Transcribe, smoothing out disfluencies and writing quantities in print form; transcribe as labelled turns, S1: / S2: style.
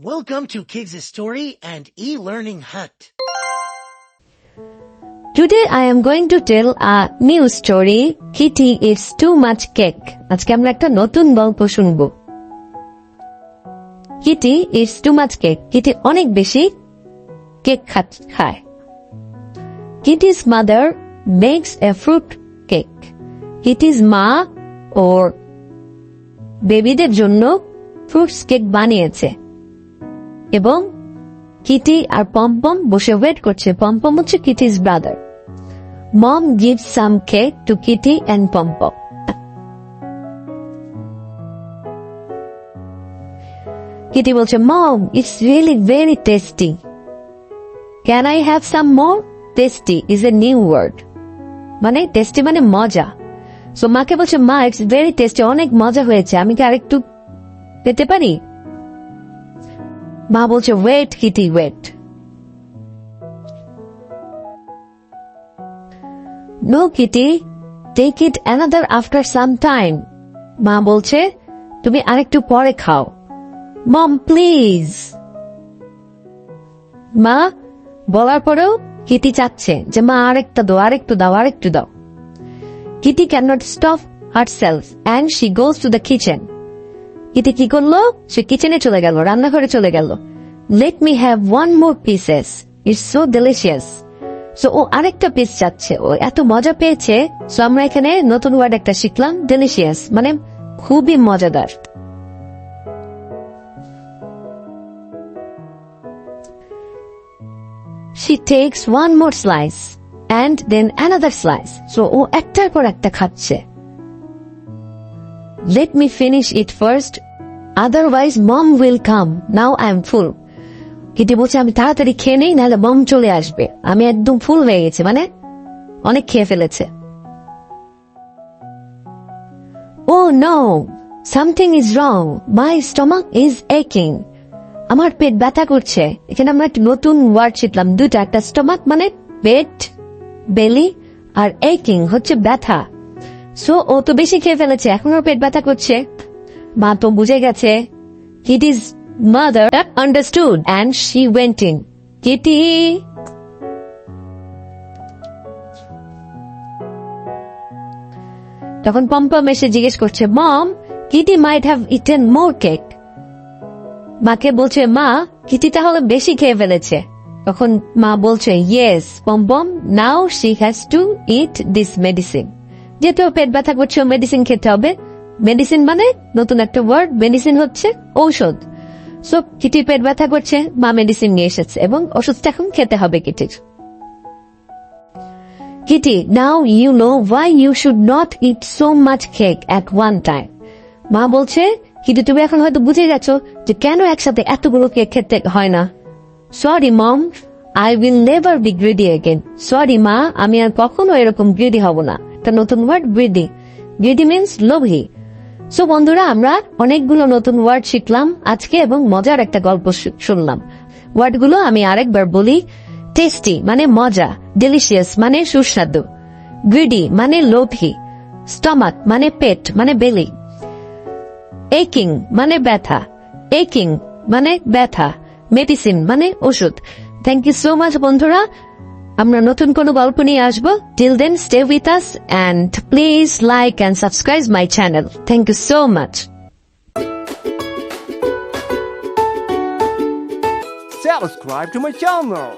S1: Welcome to Kids' Story and E-Learning Hut.
S2: Today I am going to tell a new story. Kitty eats too much cake. আজকে আমরা একটা নতুন গল্প শুনবো। Kitty eats too much cake. Kitty অনেক বেশি cake খায়। Kitty's mother makes a fruit cake. Kitty's মা ওর বেবিদের জন্য ফ্রুটস কেক বানিয়েছে এবং কিটি আর পম্পম বসে ওয়েট করছে। পম্পম হচ্ছে কিটি's brother. Mom gives some cake to Kitty and Pom-Pom. Kitty বলছে, Mom, it's really very tasty. Can I have some more? Tasty is a new word. মানে tasty মানে মজা। So মাকে বলছে, মা, it's very tasty, অনেক মজা হয়েছে, আমি কি আরেকটু পেতে পারি? মা বলছে, wait Kitty, wait. No Kitty, take it another after some time. মা বলছে, তুমি আরেকটু পরে খাও। Mom, please. মা বলার পরেও কিটি চাচ্ছে যে মা আরেকটা দাও, আরেকটু দাও, আরেকটু দাও। Kitty cannot stop herself and she goes to the kitchen. Kitty কি করলো? সে কিচেনে চলে গেল, রান্নাঘরে চলে গেল। Let me have one more pieces. It's so delicious. So ও আরেকটা পিস চাচ্ছে, ও এত মজা পেয়েছে। সো আমরা এখানে নতুন ওয়ার্ড একটা শিখলাম, ডেলিশিয়াস, মানে খুবই মজাদার। She takes one more slice and then another slice. So ও একটার পর একটা খাচ্ছে। Let me finish it first, otherwise mom will come. Now I am full. Kitty বলছে, আমি তাড়াতাড়ি খেয়ে নেই, নাহলে মম চলে আসবে, আমি একদম ফুল হয়ে গেছে, মানে অনেক খেয়ে ফেলেছে। Oh no, something is wrong. My stomach is aching. আমার পেট ব্যথা করছে। এখানে আমরা একটা নতুন ওয়ার্ড শিখলাম, দুটা, একটা স্টমাক মানে পেট, বেলি, আর aching হচ্ছে ব্যথা। সো ও তো বেশি খেয়ে ফেলেছে, এখন ওর পেট ব্যথা করছে। মা তো বুঝে গেছে। Kitty's mother understood and she went in. Kitty! তখন পম্পম এসে জিজ্ঞেস করছে, Mom, Kitty might have eaten more cake. মাকে বলছে, মা, কিটি তাহলে বেশি খেয়ে ফেলেছে। তখন মা বলছে, Yes, Pom-Pom, now she has to eat this medicine. যেহেতু পেট ব্যথা করছে, মেডিসিন খেতে হবে। মেডিসিন মানে নতুন একটা ওয়ার্ড, মেডিসিন হচ্ছে ঔষধ। সো কিটির পেট ব্যথা করছে, মা মেডিসিন নিয়ে এসেছে এবং ওষুধটা এখন খেতে হবে কিটির। Kitty, now you know why you should not eat so much cake at one time. মা বলছে, কিটি, তুমি এখন হয়তো বুঝে গেছো যে কেন একসাথে এতগুলো কেক খেতে হয় না। Sorry mom, I will never be greedy again. Sorry মা, আমি আর কখনো এরকম গ্রিডি হব না। একটা নতুন ওয়ার্ড, গ্রিডি। গ্রিডি মিন্স লোভী। সো বন্ধুরা, আমরা অনেকগুলো নতুন ওয়ার্ড শিখলাম আজকে এবং মজার একটা গল্প শুনলাম। ওয়ার্ডগুলো আমি আরেকবার বলি। টেস্টি মানে মজা, ডেলিশিয়াস মানে সুস্বাদু, গ্রিডি মানে লোভী, স্টমাক মানে পেট মানে বেলি, এইকিং মানে ব্যথা, এইকিং মানে ব্যথা, মেডিসিন মানে ওষুধ। থ্যাংক ইউ সো মাচ বন্ধুরা, আমরা নতুন কোনো গল্প নিয়ে আসবো। Till then, stay with us and please like and subscribe my channel. Thank you so much.
S3: Subscribe to my channel.